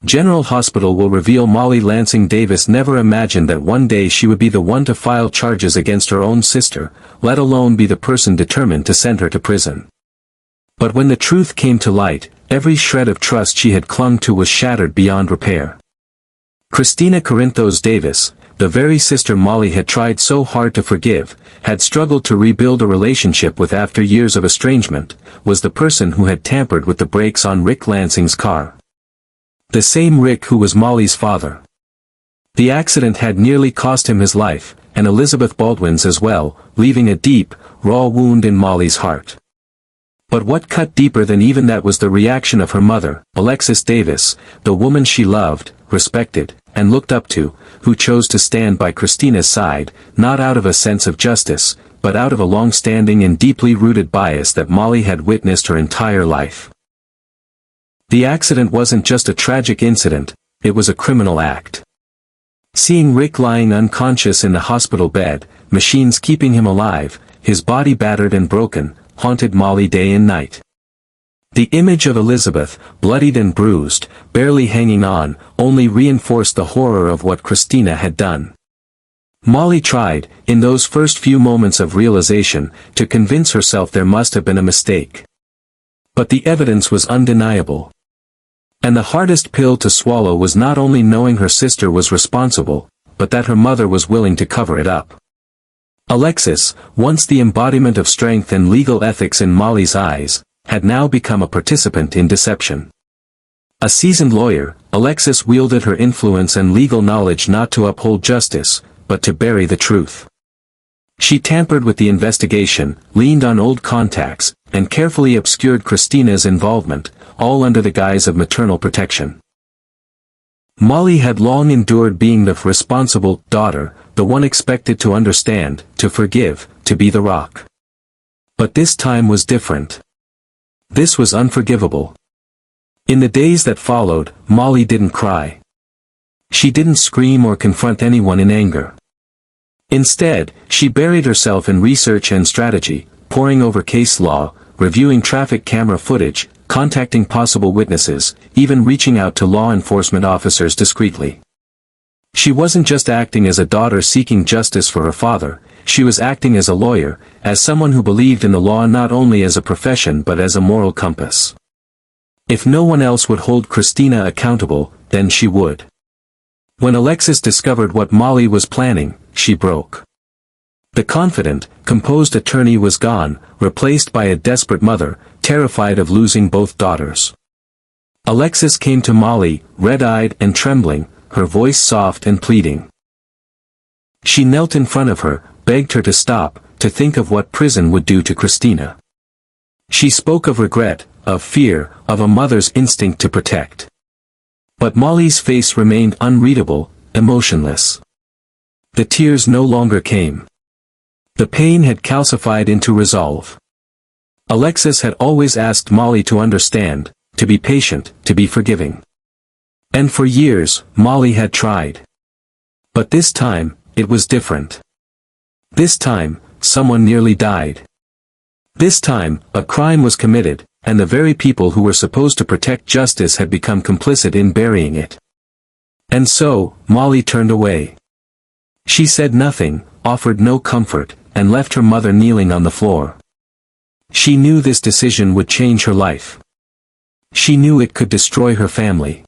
General Hospital will reveal Molly Lansing Davis never imagined that one day she would be the one to file charges against her own sister, let alone be the person determined to send her to prison. But when the truth came to light, every shred of trust she had clung to was shattered beyond repair. Kristina Corinthos Davis, the very sister Molly had tried so hard to forgive, had struggled to rebuild a relationship with after years of estrangement, was the person who had tampered with the brakes on Rick Lansing's car. The same Rick who was Molly's father. The accident had nearly cost him his life, and Elizabeth Baldwin's as well, leaving a deep, raw wound in Molly's heart. But what cut deeper than even that was the reaction of her mother, Alexis Davis, the woman she loved, respected, and looked up to, who chose to stand by Kristina's side, not out of a sense of justice, but out of a long-standing and deeply rooted bias that Molly had witnessed her entire life. The accident wasn't just a tragic incident, it was a criminal act. Seeing Rick lying unconscious in the hospital bed, machines keeping him alive, his body battered and broken, haunted Molly day and night. The image of Elizabeth, bloodied and bruised, barely hanging on, only reinforced the horror of what Kristina had done. Molly tried, in those first few moments of realization, to convince herself there must have been a mistake. But the evidence was undeniable. And the hardest pill to swallow was not only knowing her sister was responsible, but that her mother was willing to cover it up. Alexis, once the embodiment of strength and legal ethics in Molly's eyes, had now become a participant in deception. A seasoned lawyer, Alexis wielded her influence and legal knowledge not to uphold justice, but to bury the truth. She tampered with the investigation, leaned on old contacts, and carefully obscured Kristina's involvement, all under the guise of maternal protection. Molly had long endured being the responsible daughter, the one expected to understand, to forgive, to be the rock. But this time was different. This was unforgivable. In the days that followed, Molly didn't cry. She didn't scream or confront anyone in anger. Instead, she buried herself in research and strategy, poring over case law, reviewing traffic camera footage, contacting possible witnesses, even reaching out to law enforcement officers discreetly. She wasn't just acting as a daughter seeking justice for her father, she was acting as a lawyer, as someone who believed in the law not only as a profession but as a moral compass. If no one else would hold Kristina accountable, then she would. When Alexis discovered what Molly was planning, she broke. The confident, composed attorney was gone, replaced by a desperate mother, terrified of losing both daughters. Alexis came to Molly, red-eyed and trembling, her voice soft and pleading. She knelt in front of her, begged her to stop, to think of what prison would do to Kristina. She spoke of regret, of fear, of a mother's instinct to protect. But Molly's face remained unreadable, emotionless. The tears no longer came. The pain had calcified into resolve. Alexis had always asked Molly to understand, to be patient, to be forgiving. And for years, Molly had tried. But this time, it was different. This time, someone nearly died. This time, a crime was committed, and the very people who were supposed to protect justice had become complicit in burying it. And so, Molly turned away. She said nothing, offered no comfort, and left her mother kneeling on the floor. She knew this decision would change her life. She knew it could destroy her family.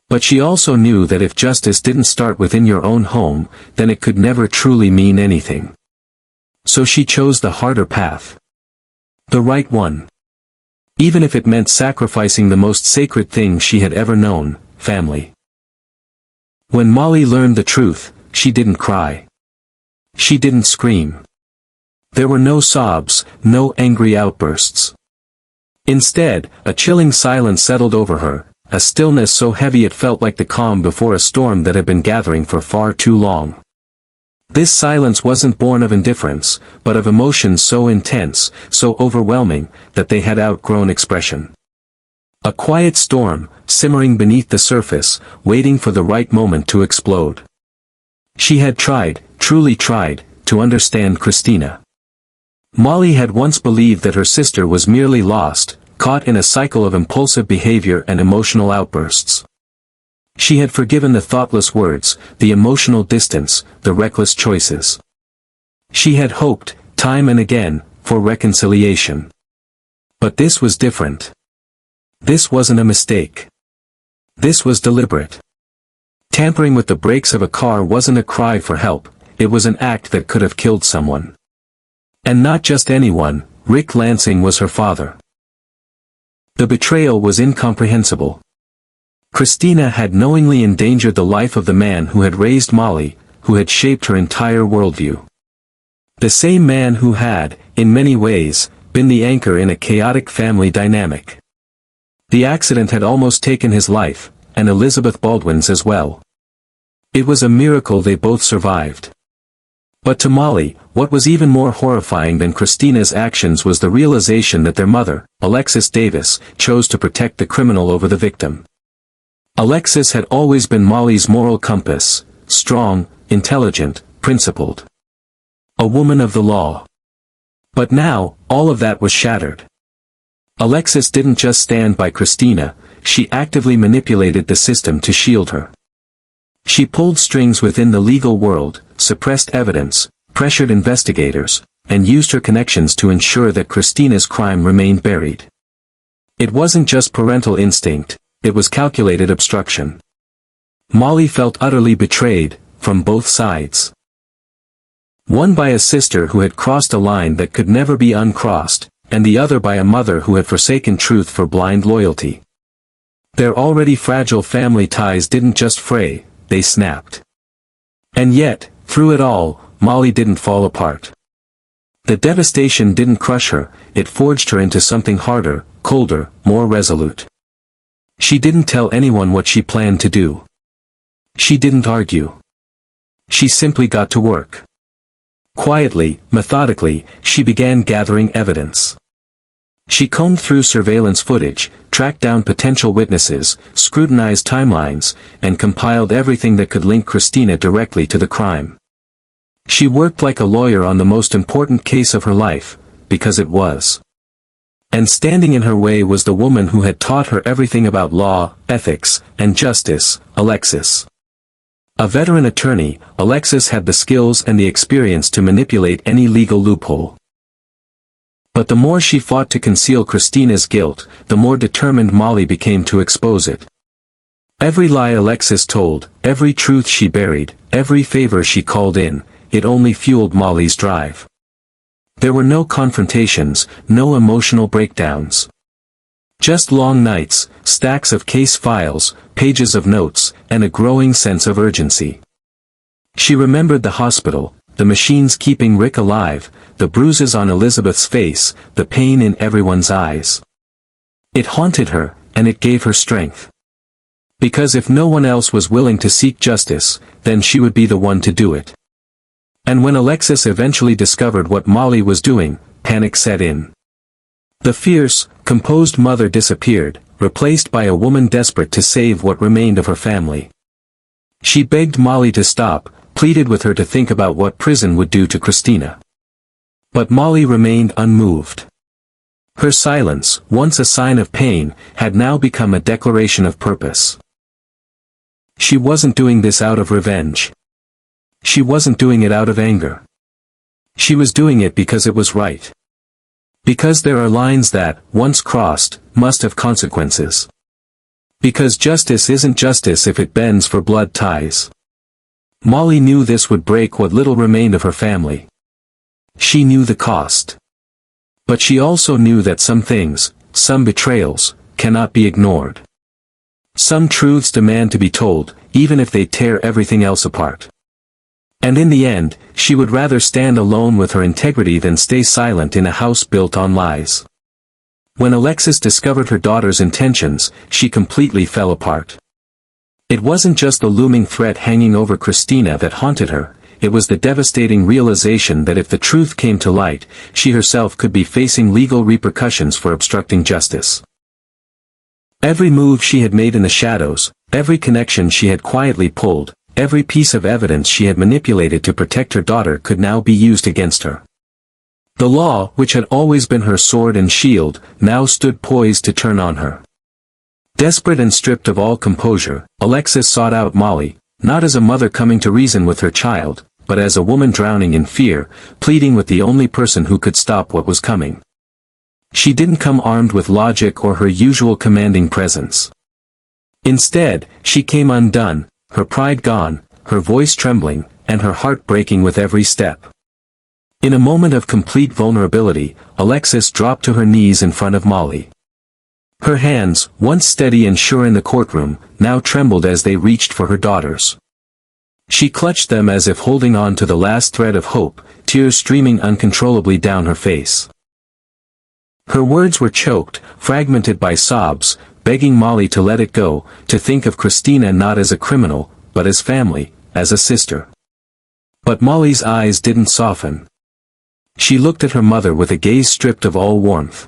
But she also knew that if justice didn't start within your own home, then it could never truly mean anything. So she chose the harder path. The right one. Even if it meant sacrificing the most sacred thing she had ever known, family. When Molly learned the truth, she didn't cry. She didn't scream. There were no sobs, no angry outbursts. Instead, a chilling silence settled over her, a stillness so heavy it felt like the calm before a storm that had been gathering for far too long. This silence wasn't born of indifference, but of emotions so intense, so overwhelming, that they had outgrown expression. A quiet storm, simmering beneath the surface, waiting for the right moment to explode. She had tried, truly tried, to understand Kristina. Molly had once believed that her sister was merely lost, caught in a cycle of impulsive behavior and emotional outbursts. She had forgiven the thoughtless words, the emotional distance, the reckless choices. She had hoped, time and again, for reconciliation. But this was different. This wasn't a mistake. This was deliberate. Tampering with the brakes of a car wasn't a cry for help, it was an act that could have killed someone. And not just anyone, Rick Lansing was her father. The betrayal was incomprehensible. Christina had knowingly endangered the life of the man who had raised Molly, who had shaped her entire worldview. The same man who had, in many ways, been the anchor in a chaotic family dynamic. The accident had almost taken his life, and Elizabeth Baldwin's as well. It was a miracle they both survived. But to Molly, what was even more horrifying than Christina's actions was the realization that their mother, Alexis Davis, chose to protect the criminal over the victim. Alexis had always been Molly's moral compass, strong, intelligent, principled. A woman of the law. But now, all of that was shattered. Alexis didn't just stand by Christina, she actively manipulated the system to shield her. She pulled strings within the legal world, suppressed evidence, pressured investigators, and used her connections to ensure that Christina's crime remained buried. It wasn't just parental instinct, it was calculated obstruction. Molly felt utterly betrayed, from both sides. One by a sister who had crossed a line that could never be uncrossed, and the other by a mother who had forsaken truth for blind loyalty. Their already fragile family ties didn't just fray, they snapped. And yet, through it all, Molly didn't fall apart. The devastation didn't crush her, it forged her into something harder, colder, more resolute. She didn't tell anyone what she planned to do. She didn't argue. She simply got to work. Quietly, methodically, she began gathering evidence. She combed through surveillance footage, tracked down potential witnesses, scrutinized timelines, and compiled everything that could link Christina directly to the crime. She worked like a lawyer on the most important case of her life, because it was. And standing in her way was the woman who had taught her everything about law, ethics, and justice, Alexis. A veteran attorney, Alexis had the skills and the experience to manipulate any legal loophole. But the more she fought to conceal Christina's guilt, the more determined Molly became to expose it. Every lie Alexis told, every truth she buried, every favor she called in, it only fueled Molly's drive. There were no confrontations, no emotional breakdowns. Just long nights, stacks of case files, pages of notes, and a growing sense of urgency. She remembered the hospital, the machines keeping Rick alive, the bruises on Elizabeth's face, the pain in everyone's eyes. It haunted her, and it gave her strength. Because if no one else was willing to seek justice, then she would be the one to do it. And when Alexis eventually discovered what Molly was doing, panic set in. The fierce, composed mother disappeared, replaced by a woman desperate to save what remained of her family. She begged Molly to stop, pleaded with her to think about what prison would do to Christina. But Molly remained unmoved. Her silence, once a sign of pain, had now become a declaration of purpose. She wasn't doing this out of revenge. She wasn't doing it out of anger. She was doing it because it was right. Because there are lines that, once crossed, must have consequences. Because justice isn't justice if it bends for blood ties. Molly knew this would break what little remained of her family. She knew the cost. But she also knew that some things, some betrayals, cannot be ignored. Some truths demand to be told, even if they tear everything else apart. And in the end, she would rather stand alone with her integrity than stay silent in a house built on lies. When Alexis discovered her daughter's intentions, she completely fell apart. It wasn't just the looming threat hanging over Christina that haunted her, it was the devastating realization that if the truth came to light, she herself could be facing legal repercussions for obstructing justice. Every move she had made in the shadows, every connection she had quietly pulled, every piece of evidence she had manipulated to protect her daughter could now be used against her. The law, which had always been her sword and shield, now stood poised to turn on her. Desperate and stripped of all composure, Alexis sought out Molly, not as a mother coming to reason with her child, but as a woman drowning in fear, pleading with the only person who could stop what was coming. She didn't come armed with logic or her usual commanding presence. Instead, she came undone, her pride gone, her voice trembling, and her heart breaking with every step. In a moment of complete vulnerability, Alexis dropped to her knees in front of Molly. Her hands, once steady and sure in the courtroom, now trembled as they reached for her daughters. She clutched them as if holding on to the last thread of hope, tears streaming uncontrollably down her face. Her words were choked, fragmented by sobs, begging Molly to let it go, to think of Christina not as a criminal, but as family, as a sister. But Molly's eyes didn't soften. She looked at her mother with a gaze stripped of all warmth.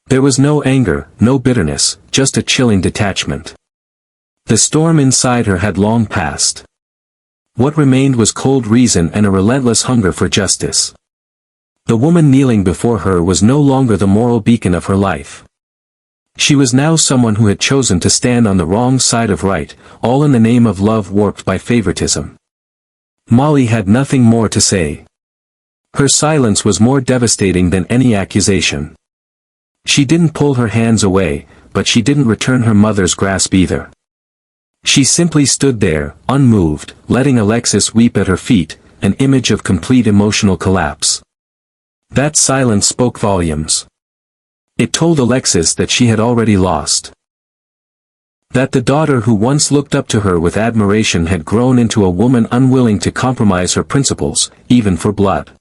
There was no anger, no bitterness, just a chilling detachment. The storm inside her had long passed. What remained was cold reason and a relentless hunger for justice. The woman kneeling before her was no longer the moral beacon of her life. She was now someone who had chosen to stand on the wrong side of right, all in the name of love warped by favoritism. Molly had nothing more to say. Her silence was more devastating than any accusation. She didn't pull her hands away, but she didn't return her mother's grasp either. She simply stood there, unmoved, letting Alexis weep at her feet, an image of complete emotional collapse. That silence spoke volumes. It told Alexis that she had already lost. That the daughter who once looked up to her with admiration had grown into a woman unwilling to compromise her principles, even for blood.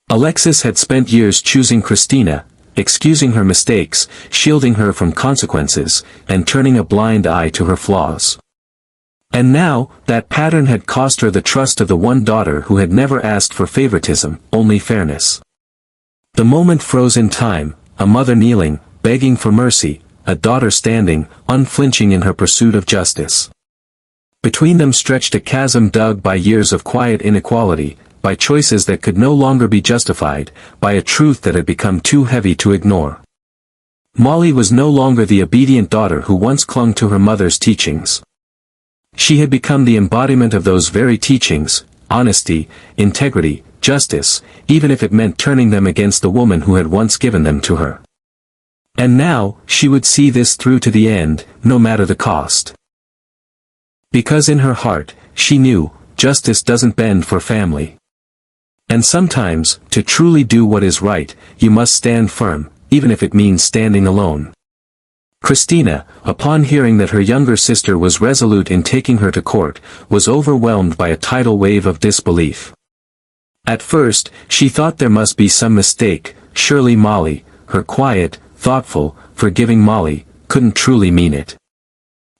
Alexis had spent years choosing Christina, excusing her mistakes, shielding her from consequences, and turning a blind eye to her flaws. And now, that pattern had cost her the trust of the one daughter who had never asked for favoritism, only fairness. The moment froze in time, a mother kneeling, begging for mercy, a daughter standing, unflinching in her pursuit of justice. Between them stretched a chasm dug by years of quiet inequality, by choices that could no longer be justified, by a truth that had become too heavy to ignore. Molly was no longer the obedient daughter who once clung to her mother's teachings. She had become the embodiment of those very teachings, honesty, integrity, justice, even if it meant turning them against the woman who had once given them to her. And now, she would see this through to the end, no matter the cost. Because in her heart, she knew, justice doesn't bend for family. And sometimes, to truly do what is right, you must stand firm, even if it means standing alone. Christina, upon hearing that her younger sister was resolute in taking her to court, was overwhelmed by a tidal wave of disbelief. At first, she thought there must be some mistake, surely Molly, her quiet, thoughtful, forgiving Molly, couldn't truly mean it.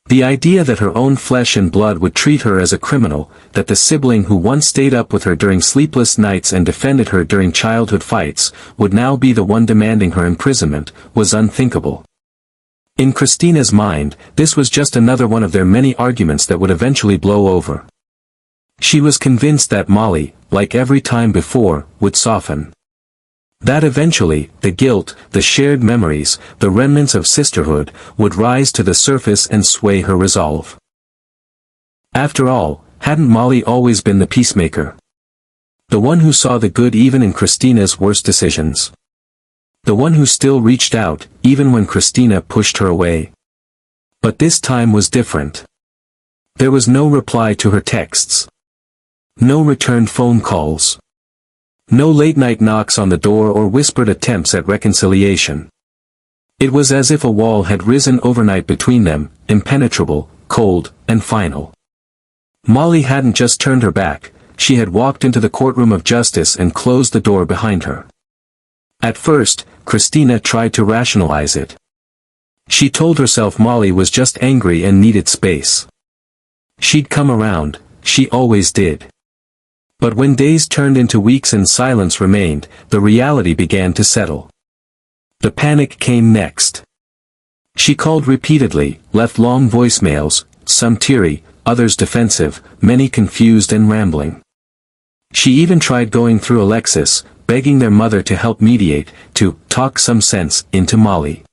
The idea that her own flesh and blood would treat her as a criminal, that the sibling who once stayed up with her during sleepless nights and defended her during childhood fights, would now be the one demanding her imprisonment, was unthinkable. In Christina's mind, this was just another one of their many arguments that would eventually blow over. She was convinced that Molly, like every time before, would soften. That eventually, the guilt, the shared memories, the remnants of sisterhood, would rise to the surface and sway her resolve. After all, hadn't Molly always been the peacemaker? The one who saw the good even in Christina's worst decisions. The one who still reached out, even when Christina pushed her away. But this time was different. There was no reply to her texts. No returned phone calls. No late-night knocks on the door or whispered attempts at reconciliation. It was as if a wall had risen overnight between them, impenetrable, cold, and final. Molly hadn't just turned her back, she had walked into the courtroom of justice and closed the door behind her. At first, Christina tried to rationalize it. She told herself Molly was just angry and needed space. She'd come around, she always did. But when days turned into weeks and silence remained, the reality began to settle. The panic came next. She called repeatedly, left long voicemails, some teary, others defensive, many confused and rambling. She even tried going through Alexis, begging their mother to help mediate, to talk some sense into Molly.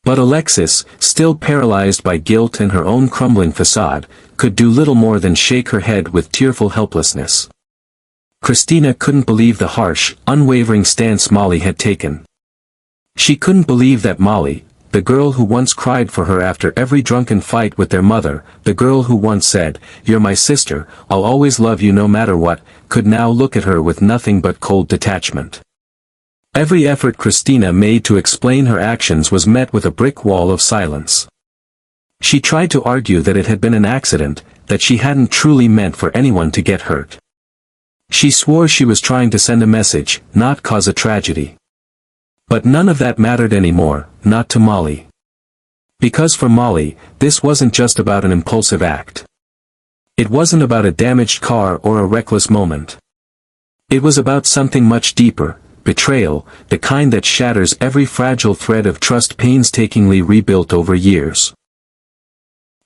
But Alexis, still paralyzed by guilt and her own crumbling facade, could do little more than shake her head with tearful helplessness. Christina couldn't believe the harsh, unwavering stance Molly had taken. She couldn't believe that Molly, the girl who once cried for her after every drunken fight with their mother, the girl who once said, "You're my sister, I'll always love you no matter what," could now look at her with nothing but cold detachment. Every effort Christina made to explain her actions was met with a brick wall of silence. She tried to argue that it had been an accident, that she hadn't truly meant for anyone to get hurt. She swore she was trying to send a message, not cause a tragedy. But none of that mattered anymore, not to Molly. Because for Molly, this wasn't just about an impulsive act. It wasn't about a damaged car or a reckless moment. It was about something much deeper, betrayal, the kind that shatters every fragile thread of trust painstakingly rebuilt over years.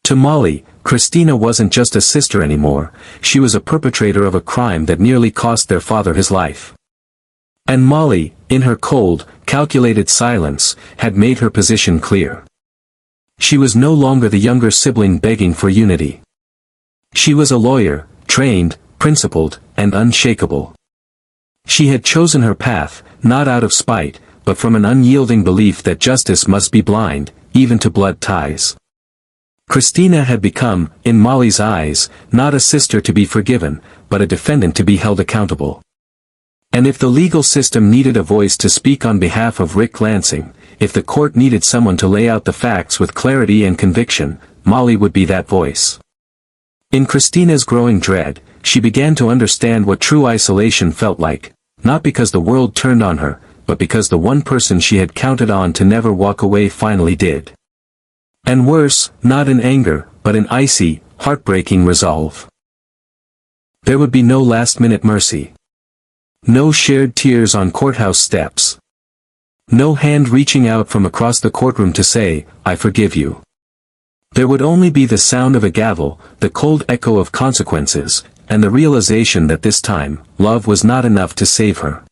To Molly, Christina wasn't just a sister anymore, she was a perpetrator of a crime that nearly cost their father his life. And Molly, in her cold, calculated silence, had made her position clear. She was no longer the younger sibling begging for unity. She was a lawyer, trained, principled, and unshakable. She had chosen her path, not out of spite, but from an unyielding belief that justice must be blind, even to blood ties. Christina had become, in Molly's eyes, not a sister to be forgiven, but a defendant to be held accountable. And if the legal system needed a voice to speak on behalf of Rick Lansing, if the court needed someone to lay out the facts with clarity and conviction, Molly would be that voice. In Christina's growing dread, she began to understand what true isolation felt like, not because the world turned on her, but because the one person she had counted on to never walk away finally did. And worse, not in anger, but in icy, heartbreaking resolve. There would be no last-minute mercy. No shared tears on courthouse steps. No hand reaching out from across the courtroom to say, "I forgive you." There would only be the sound of a gavel, the cold echo of consequences, and the realization that this time, love was not enough to save her.